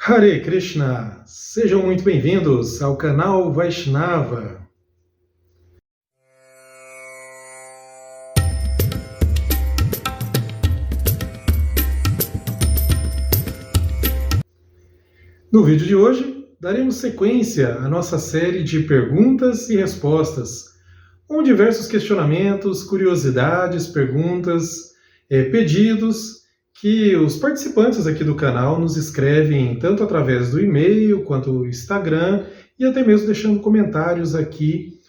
Hare Krishna! Sejam muito bem-vindos ao canal Vaishnava. No vídeo de hoje, daremos sequência à nossa série de perguntas e respostas, com diversos questionamentos, curiosidades, perguntas, pedidos que os participantes aqui do canal nos escrevem tanto através do e-mail quanto do Instagram e até mesmo deixando comentários aqui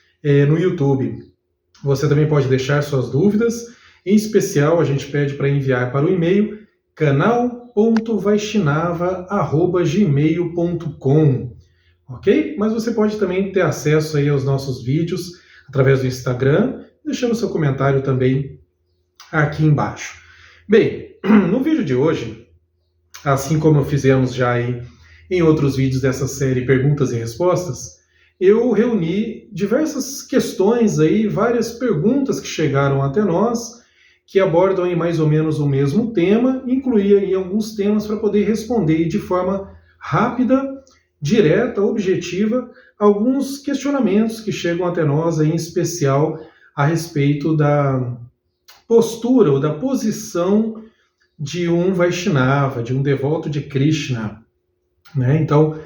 no YouTube. Você também pode deixar suas dúvidas, em especial a gente pede para enviar para o e-mail canal.vaishnava@gmail.com, ok? Mas você pode também ter acesso aí aos nossos vídeos através do Instagram, deixando seu comentário também aqui embaixo. Bem, no vídeo de hoje, assim como fizemos já aí em outros vídeos dessa série Perguntas e Respostas, eu reuni diversas questões aí, várias perguntas que chegaram até nós, que abordam aí mais ou menos o mesmo tema, incluí aí alguns temas para poder responder de forma rápida, direta, objetiva, alguns questionamentos que chegam até nós aí, em especial a respeito da postura ou da posição de um Vaishnava, de um devoto de Krishna, né? Então,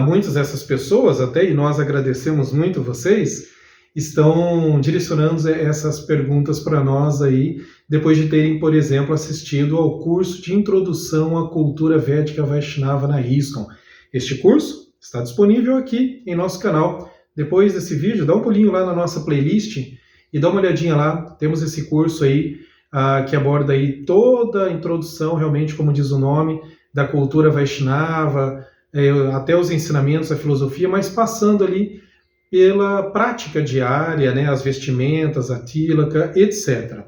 muitas dessas pessoas, até, e nós agradecemos muito vocês, estão direcionando essas perguntas para nós aí, depois de terem, por exemplo, assistido ao curso de Introdução à Cultura Védica Vaishnava na ISKCON. Este curso está disponível aqui em nosso canal. Depois desse vídeo, dá um pulinho lá na nossa playlist e dá uma olhadinha lá. Temos esse curso aí que aborda aí toda a introdução, realmente, como diz o nome, da cultura Vaishnava, até os ensinamentos, a filosofia, mas passando ali pela prática diária, né, as vestimentas, a tilaka, etc.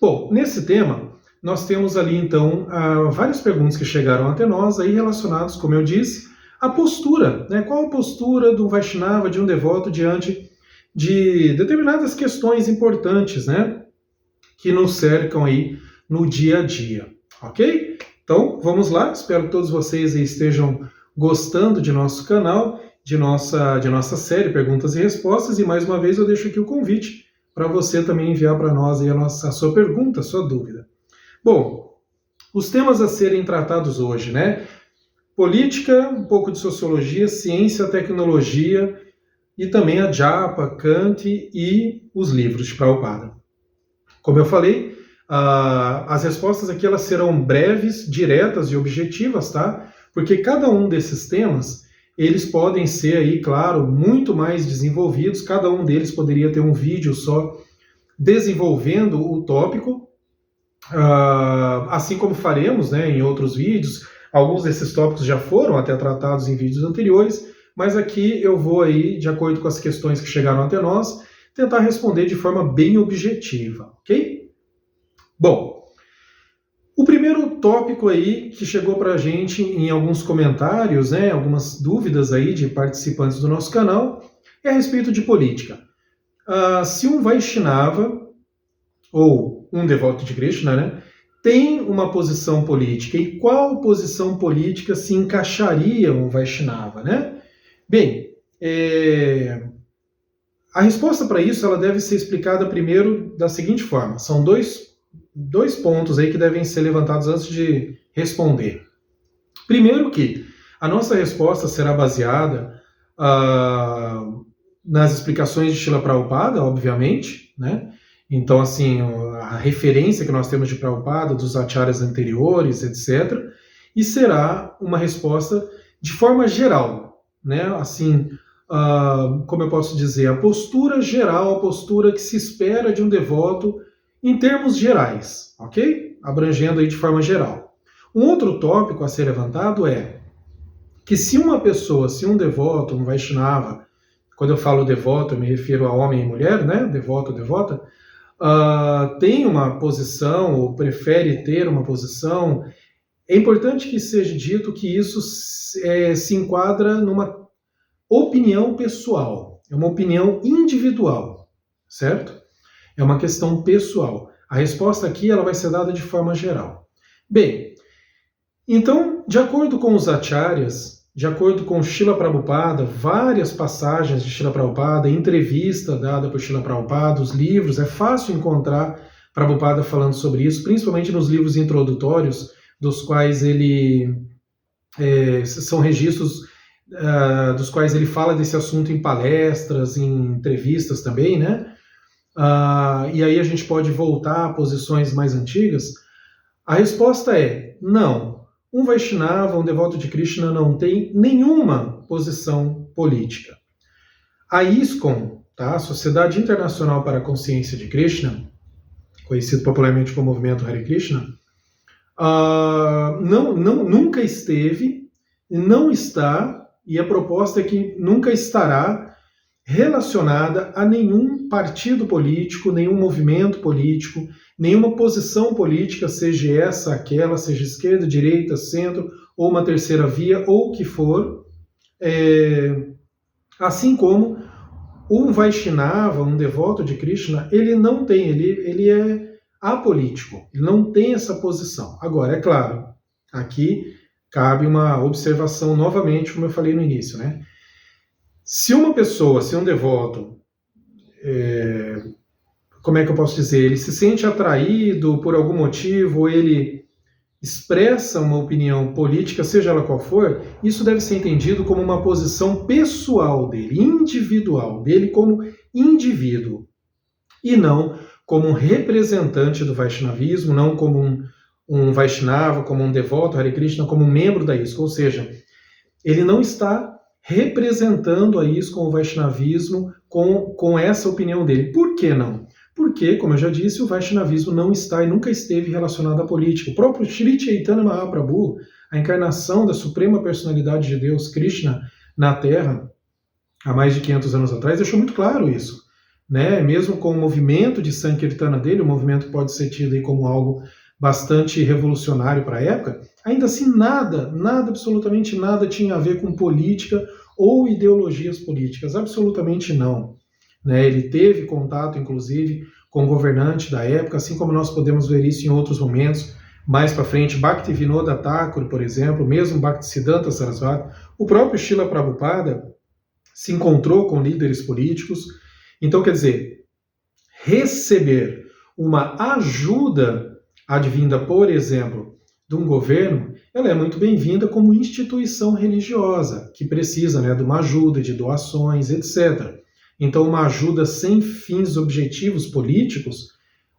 Bom, nesse tema, nós temos ali, então, várias perguntas que chegaram até nós, aí relacionadas, como eu disse, à postura, né? Qual a postura do Vaishnava, de um devoto, diante de determinadas questões importantes, né, que nos cercam aí no dia a dia, ok? Então, vamos lá, espero que todos vocês aí estejam gostando de nosso canal, de nossa série Perguntas e Respostas, e mais uma vez eu deixo aqui o convite para você também enviar para nós aí a sua pergunta, a sua dúvida. Bom, os temas a serem tratados hoje, né? Política, um pouco de sociologia, ciência, tecnologia, e também a Japa, Kant e os livros de Prabhupada. Como eu falei, as respostas aqui elas serão breves, diretas e objetivas, tá? Porque cada um desses temas, eles podem ser aí, claro, muito mais desenvolvidos, cada um deles poderia ter um vídeo só desenvolvendo o tópico, assim como faremos, né, em outros vídeos. Alguns desses tópicos já foram até tratados em vídeos anteriores, mas aqui eu vou aí, de acordo com as questões que chegaram até nós, tentar responder de forma bem objetiva, ok? Bom, o primeiro tópico aí que chegou para a gente em alguns comentários, né, algumas dúvidas aí de participantes do nosso canal, é a respeito de política. Se um Vaishnava, ou um devoto de Krishna, né, tem uma posição política, e qual posição política se encaixaria um Vaishnava, né? Bem, a resposta para isso ela deve ser explicada primeiro da seguinte forma. São dois pontos aí que devem ser levantados antes de responder. Primeiro que a nossa resposta será baseada nas explicações de Srila Prabhupada, obviamente, né? Então, assim, a referência que nós temos de Prabhupada, dos acharyas anteriores, etc. E será uma resposta de forma geral, né? Assim, como eu posso dizer, a postura geral, a postura que se espera de um devoto em termos gerais, ok? Abrangendo aí de forma geral. Um outro tópico a ser levantado é que se uma pessoa, se um devoto, um Vaishnava, quando eu falo devoto, eu me refiro a homem e mulher, né? Devoto, devota, tem uma posição, ou prefere ter uma posição, é importante que seja dito que isso se enquadra numa opinião pessoal, é uma opinião individual, certo? É uma questão pessoal. A resposta aqui ela vai ser dada de forma geral. Bem, Então, de acordo com os acharyas, de acordo com Srila Prabhupada, várias passagens de Srila Prabhupada, entrevista dada por Srila Prabhupada, os livros, é fácil encontrar Prabhupada falando sobre isso, principalmente nos livros introdutórios, dos quais ele são registros dos quais ele fala desse assunto em palestras, em entrevistas também, né? E aí a gente pode voltar a posições mais antigas. A resposta é não. Um Vaishnava, um devoto de Krishna, não tem nenhuma posição política. A ISKCON, tá? Sociedade Internacional para a Consciência de Krishna, conhecido popularmente como Movimento Hare Krishna, nunca esteve, não está, e a proposta é que nunca estará relacionada a nenhum partido político, nenhum movimento político, nenhuma posição política, seja essa, aquela, seja esquerda, direita, centro, ou uma terceira via, ou o que for. Assim como um Vaishnava, um devoto de Krishna, ele não tem, ele é apolítico, ele não tem essa posição. Agora, é claro, aqui cabe uma observação novamente, como eu falei no início, né? Se uma pessoa, se um devoto, como é que eu posso dizer, ele se sente atraído por algum motivo, ou ele expressa uma opinião política, seja ela qual for, isso deve ser entendido como uma posição pessoal dele, individual, dele como indivíduo, e não como um representante do Vaishnavismo, não como um Vaishnava, como um devoto, Hare Krishna, como um membro da ISKCON, ou seja, ele não está representando a ISKCON, o Vaishnavismo, com essa opinião dele. Por que não? Porque, como eu já disse, o Vaishnavismo não está e nunca esteve relacionado à política. O próprio Sri Chaitanya Mahaprabhu, a encarnação da Suprema Personalidade de Deus, Krishna, na Terra, há mais de 500 anos atrás, deixou muito claro isso. Né? Mesmo com o movimento de Sankirtana dele, o movimento pode ser tido aí como algo bastante revolucionário para a época, ainda assim nada, absolutamente nada tinha a ver com política ou ideologias políticas, absolutamente não. Né? Ele teve contato, inclusive, com o governante da época, assim como nós podemos ver isso em outros momentos, mais para frente, Bhaktivinoda Thakur, por exemplo, mesmo Bhaktisiddhanta Sarasvati, o próprio Srila Prabhupada se encontrou com líderes políticos. Então, quer dizer, receber uma ajuda advinda, por exemplo, de um governo, ela é muito bem-vinda como instituição religiosa, que precisa, né, de uma ajuda, de doações, etc. Então, uma ajuda sem fins objetivos políticos,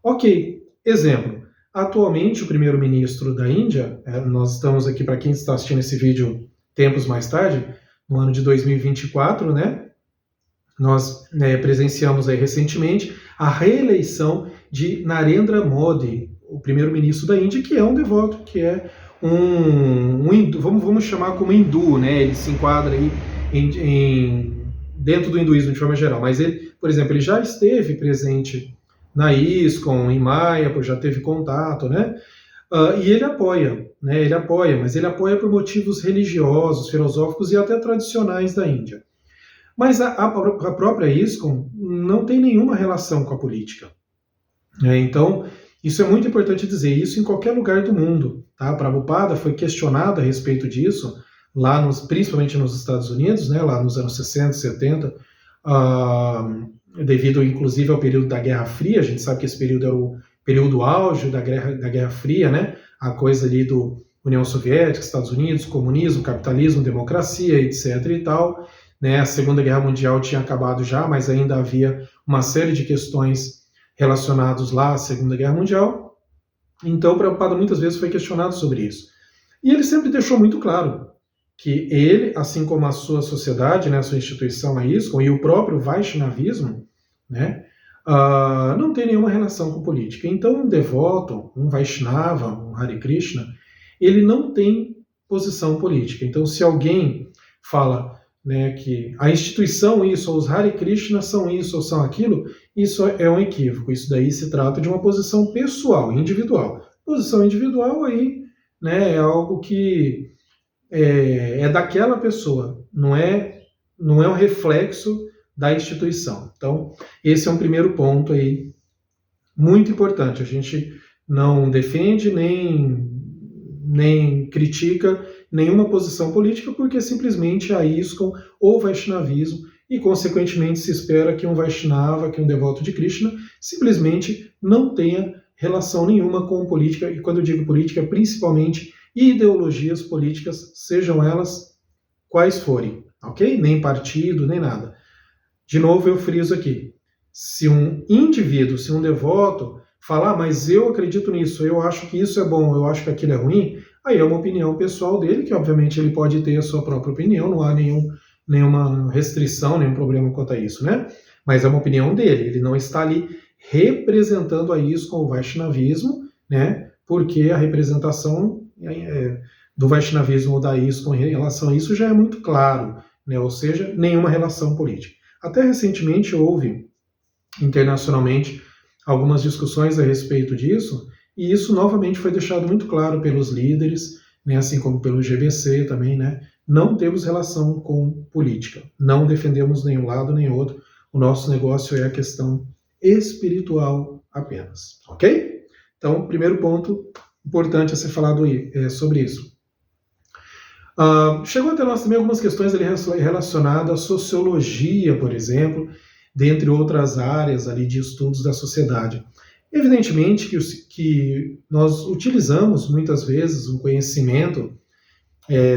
ok. Exemplo, atualmente o primeiro-ministro da Índia, nós estamos aqui, para quem está assistindo esse vídeo tempos mais tarde, no ano de 2024, né, nós presenciamos aí recentemente a reeleição de Narendra Modi, o primeiro-ministro da Índia, que é um devoto, que é um hindu, vamos chamar como hindu, né? Ele se enquadra aí dentro do hinduísmo de forma geral, mas ele, por exemplo, ele já esteve presente na ISKCON, em Mayapur, já teve contato, né? E ele apoia, né? Ele apoia, mas ele apoia por motivos religiosos, filosóficos e até tradicionais da Índia. Mas a própria ISKCON não tem nenhuma relação com a política. Então, isso é muito importante dizer, isso em qualquer lugar do mundo. Tá? Prabhupada foi questionado a respeito disso, lá principalmente nos Estados Unidos, né, lá nos anos 60, 70, devido inclusive ao período da Guerra Fria. A gente sabe que esse período era o período auge da Guerra Fria, né, a coisa ali do União Soviética, Estados Unidos, comunismo, capitalismo, democracia, etc. e tal. Né? A Segunda Guerra Mundial tinha acabado já, mas ainda havia uma série de questões relacionados lá à Segunda Guerra Mundial. Então, Prabhupada muitas vezes foi questionado sobre isso. E ele sempre deixou muito claro que ele, assim como a sua sociedade, né, a sua instituição, a ISKCON, e o próprio Vaishnavismo, né, não tem nenhuma relação com política. Então, um devoto, um Vaishnava, um Hare Krishna, ele não tem posição política. Então, se alguém fala, né, que a instituição isso, ou os Hare Krishna são isso ou são aquilo, isso é um equívoco. Isso daí se trata de uma posição pessoal, individual. Posição individual aí, né, é algo que é daquela pessoa, não é um reflexo da instituição. Então, esse é um primeiro ponto aí muito importante. A gente não defende nem nem critica nenhuma posição política, porque simplesmente a ISKCON ou Vaishnavismo, e consequentemente se espera que um Vaishnava, que um devoto de Krishna, simplesmente não tenha relação nenhuma com política, e quando eu digo política, principalmente ideologias políticas, sejam elas quais forem, ok? Nem partido, nem nada. De novo eu friso aqui, se um indivíduo, se um devoto falar, mas eu acredito nisso, eu acho que isso é bom, eu acho que aquilo é ruim, aí é uma opinião pessoal dele, que obviamente ele pode ter a sua própria opinião, não há nenhuma restrição, nenhum problema quanto a isso, né? Mas é uma opinião dele, ele não está ali representando a isso com o Vaishnavismo, né? Porque a representação do Vaishnavismo ou da ISKCON em relação a isso já é muito claro, né? Ou seja, nenhuma relação política. Até recentemente houve, internacionalmente, algumas discussões a respeito disso, e isso novamente foi deixado muito claro pelos líderes, né? Assim como pelo GBC também, né? Não temos relação com política, não defendemos nenhum lado nem outro, o nosso negócio é a questão espiritual apenas, ok? Então, primeiro ponto importante a ser falado sobre isso. Chegou até nós também algumas questões ali relacionadas à sociologia, por exemplo, dentre outras áreas ali de estudos da sociedade. Evidentemente que nós utilizamos muitas vezes um conhecimento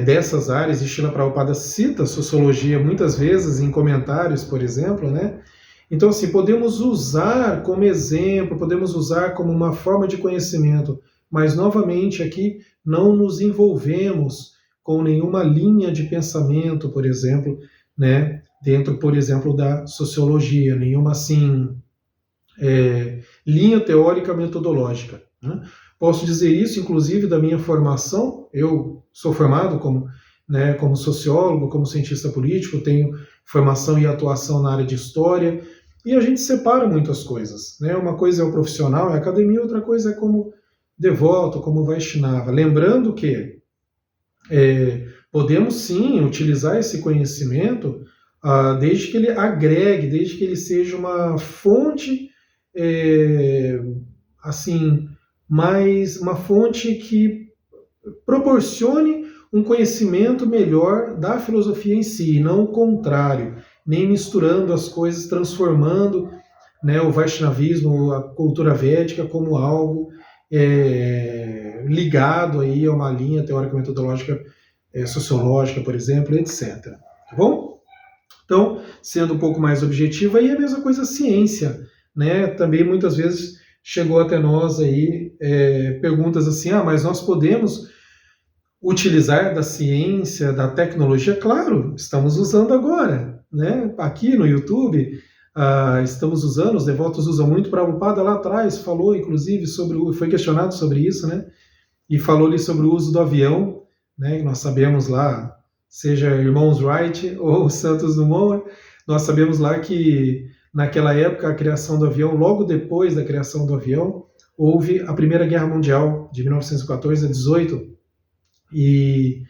dessas áreas, e Srila Prabhupada cita a sociologia muitas vezes em comentários, por exemplo, né? Então, assim, podemos usar como exemplo, podemos usar como uma forma de conhecimento, mas, novamente, aqui não nos envolvemos com nenhuma linha de pensamento, por exemplo, né? Dentro, por exemplo, da sociologia, nenhuma, assim, linha teórica metodológica, né? Posso dizer isso, inclusive, da minha formação. Eu sou formado como sociólogo, como cientista político, tenho formação e atuação na área de história, e a gente separa muitas coisas, né? Uma coisa é o profissional, é a academia, outra coisa é como devoto, como Vaishnava. Lembrando que podemos sim utilizar esse conhecimento desde que ele agregue, desde que ele seja uma fonte, assim, mais uma fonte que proporcione um conhecimento melhor da filosofia em si, e não o contrário, nem misturando as coisas, transformando, né, o Vaishnavismo, a cultura védica, como algo ligado aí a uma linha teórico-metodológica sociológica, por exemplo, etc. Tá bom? Então, sendo um pouco mais objetivo, aí é a mesma coisa a ciência, né? Também muitas vezes chegou até nós aí perguntas assim, mas nós podemos utilizar da ciência, da tecnologia? Claro, estamos usando agora, né? Aqui no YouTube, estamos usando, os devotos usam muito. Prabhupada lá atrás falou, inclusive, foi questionado sobre isso, né? E falou ali sobre o uso do avião, né? Nós sabemos lá, seja irmãos Wright ou Santos Dumont, nós sabemos lá que naquela época, a criação do avião, logo depois da criação do avião, houve a Primeira Guerra Mundial, de 1914 a 18, e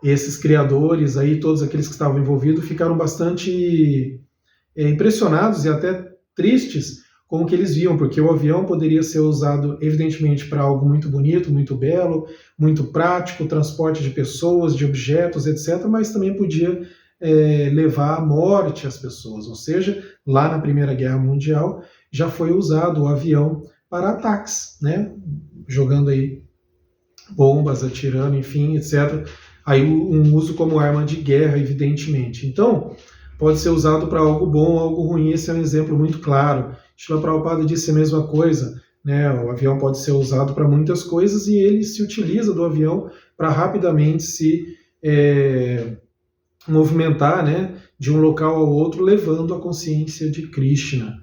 esses criadores, aí, todos aqueles que estavam envolvidos, ficaram bastante impressionados e até tristes com o que eles viam, porque o avião poderia ser usado, evidentemente, para algo muito bonito, muito belo, muito prático, transporte de pessoas, de objetos, etc., mas também podia levar à morte as pessoas, ou seja, lá na Primeira Guerra Mundial já foi usado o avião para ataques, né? Jogando aí bombas, atirando, enfim, etc. Aí um uso como arma de guerra, evidentemente. Então, pode ser usado para algo bom, algo ruim. Esse é um exemplo muito claro. Srila Prabhupada disse a mesma coisa, né? O avião pode ser usado para muitas coisas e ele se utiliza do avião para rapidamente se movimentar, né, de um local ao outro, levando a consciência de Krishna.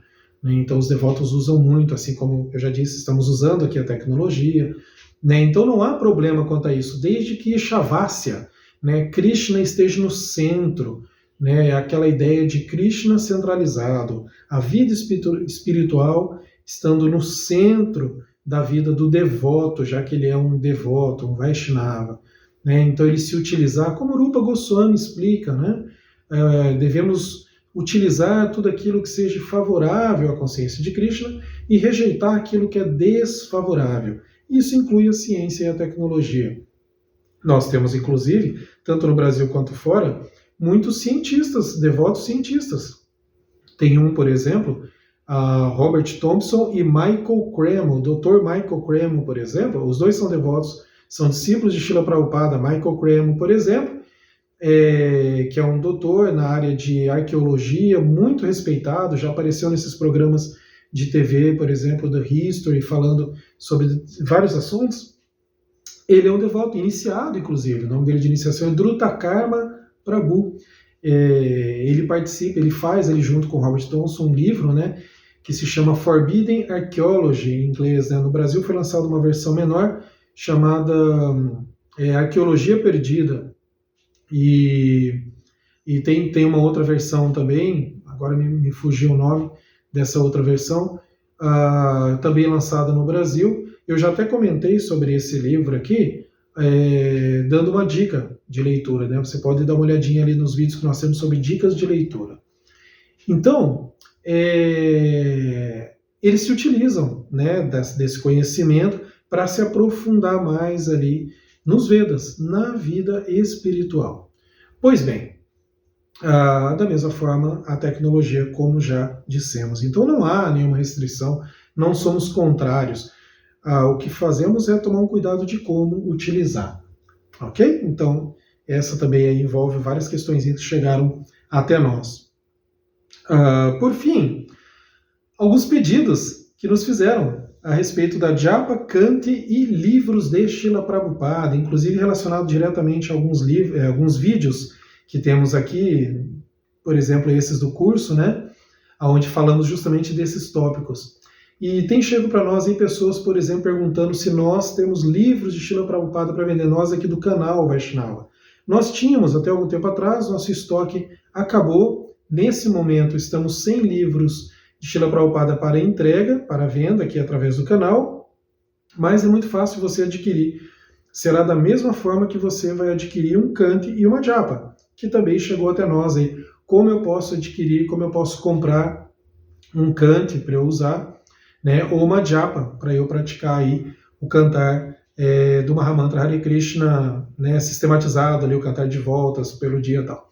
Né? Então os devotos usam muito, assim como eu já disse, estamos usando aqui a tecnologia, né? Então não há problema quanto a isso, desde que Shavasya, né, Krishna esteja no centro, né, aquela ideia de Krishna centralizado, a vida espiritual estando no centro da vida do devoto, já que ele é um devoto, um Vaishnava. Né? Então ele se utilizar, como Rupa Goswami explica, né? Devemos utilizar tudo aquilo que seja favorável à consciência de Krishna e rejeitar aquilo que é desfavorável. Isso inclui a ciência e a tecnologia. Nós temos, inclusive, tanto no Brasil quanto fora, muitos cientistas, devotos cientistas. Tem um, por exemplo, Robert Thompson e Michael Cremo, o Dr. Michael Cremo, por exemplo, os dois são devotos, são discípulos de Srila Prabhupada. Michael Cremo, por exemplo, que é um doutor na área de arqueologia, muito respeitado, já apareceu nesses programas de TV, por exemplo, do History, falando sobre vários assuntos. Ele é um devoto iniciado, inclusive, o nome dele de iniciação é Drutakarma Prabhu. Ele participa, ele faz ali junto com Robert Thompson um livro, né, que se chama Forbidden Archaeology, em inglês, né? No Brasil foi lançada uma versão menor chamada Arqueologia Perdida. E tem uma outra versão também, agora me fugiu o nome dessa outra versão, também lançada no Brasil. Eu já até comentei sobre esse livro aqui, dando uma dica de leitura, né? Você pode dar uma olhadinha ali nos vídeos que nós temos sobre dicas de leitura. Então, eles se utilizam, né, desse conhecimento para se aprofundar mais ali nos Vedas, na vida espiritual. Pois bem, da mesma forma, a tecnologia, como já dissemos. Então não há nenhuma restrição, não somos contrários. O que fazemos é tomar um cuidado de como utilizar. Ok? Então, essa também envolve várias questões que chegaram até nós. Por fim, alguns pedidos que nos fizeram a respeito da Japa, Kanti e livros de Srila Prabhupada, inclusive relacionado diretamente a alguns vídeos que temos aqui, por exemplo, esses do curso, né, onde falamos justamente desses tópicos. E tem chegado para nós aí pessoas, por exemplo, perguntando se nós temos livros de Srila Prabhupada para vender, nós aqui do canal Vaishnava. Nós tínhamos até algum tempo atrás, nosso estoque acabou. Nesse momento estamos sem livros de Srila Prabhupada para entrega, para venda aqui através do canal, mas é muito fácil você adquirir. Será da mesma forma que você vai adquirir um Kanti e uma Japa, que também chegou até nós aí. Como eu posso adquirir, como eu posso comprar um Kanti para eu usar, né, ou uma Japa para eu praticar aí o cantar do Mahamantra Hare Krishna, né, sistematizado ali, o cantar de voltas pelo dia e tal.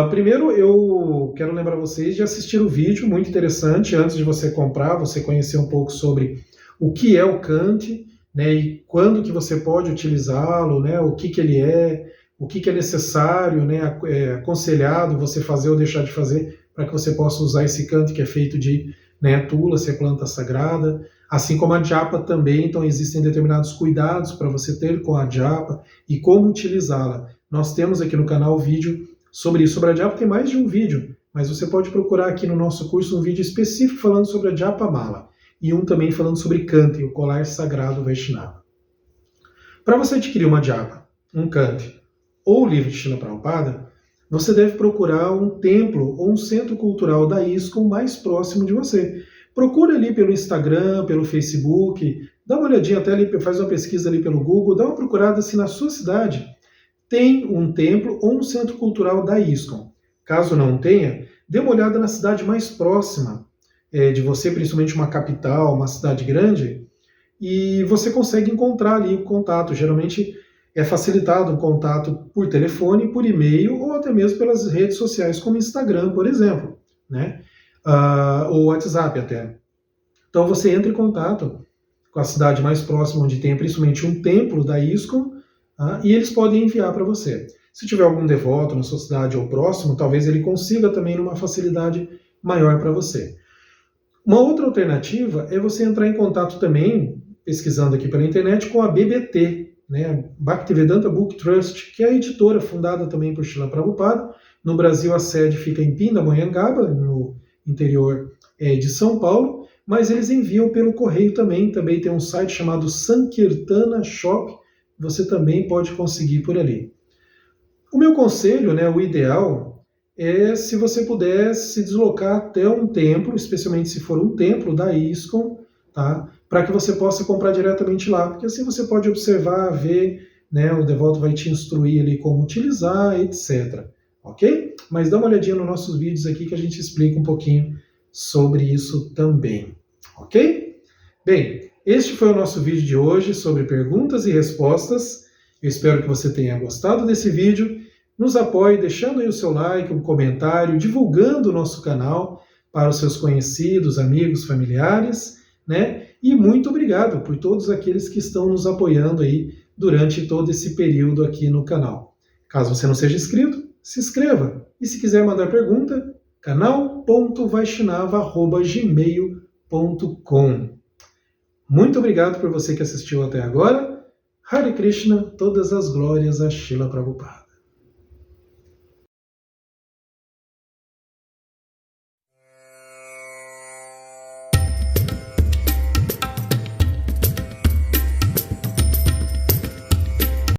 Primeiro, eu quero lembrar vocês de assistir o vídeo, muito interessante, antes de você comprar, você conhecer um pouco sobre o que é o Kanti, né, e quando que você pode utilizá-lo, né, o que ele é, o que é necessário, né, aconselhado você fazer ou deixar de fazer para que você possa usar esse Kanti que é feito de, né, Tulasi, a planta sagrada, assim como a Japa também. Então existem determinados cuidados para você ter com a Japa e como utilizá-la. Nós temos aqui no canal vídeo sobre isso. Sobre a Japa tem mais de um vídeo, mas você pode procurar aqui no nosso curso um vídeo específico falando sobre a Japa Mala e um também falando sobre Kanti, o colar sagrado Vaishnava. Para você adquirir uma Japa, um Kanti ou o livro de Srila Prabhupada, você deve procurar um templo ou um centro cultural da ISKCON mais próximo de você. Procura ali pelo Instagram, pelo Facebook, dá uma olhadinha até ali, faz uma pesquisa ali pelo Google, dá uma procurada se na sua cidade tem um templo ou um centro cultural da ISKCON. Caso não tenha, dê uma olhada na cidade mais próxima de você, principalmente uma capital, uma cidade grande, e você consegue encontrar ali o contato. Geralmente é facilitado o contato por telefone, por e-mail ou até mesmo pelas redes sociais, como Instagram, por exemplo, né? Ou WhatsApp até. Então você entra em contato com a cidade mais próxima, onde tem principalmente um templo da ISKCON, e eles podem enviar para você. Se tiver algum devoto na sua cidade ou próximo, talvez ele consiga também numa facilidade maior para você. Uma outra alternativa é você entrar em contato também, pesquisando aqui pela internet, com a BBT, né, Bhaktivedanta Book Trust, que é a editora fundada também por Srila Prabhupada. No Brasil a sede fica em Pindamonhangaba, no interior de São Paulo, mas eles enviam pelo correio também. Também tem um site chamado Sankirtana Shop, você também pode conseguir por ali. O meu conselho, né, o ideal, é se você puder se deslocar até um templo, especialmente se for um templo da ISKCON, tá? Para que você possa comprar diretamente lá, porque assim você pode observar, ver, né, o devoto vai te instruir ali como utilizar, etc. Ok? Mas dá uma olhadinha nos nossos vídeos aqui que a gente explica um pouquinho sobre isso também. Ok? Bem, este foi o nosso vídeo de hoje sobre perguntas e respostas. Eu espero que você tenha gostado desse vídeo. Nos apoie deixando aí o seu like, um comentário, divulgando o nosso canal para os seus conhecidos, amigos, familiares, né? E muito obrigado por todos aqueles que estão nos apoiando aí durante todo esse período aqui no canal. Caso você não seja inscrito, se inscreva. E se quiser mandar pergunta, canal.vaishnava@gmail.com. Muito obrigado por você que assistiu até agora. Hare Krishna, todas as glórias a Srila Prabhupada.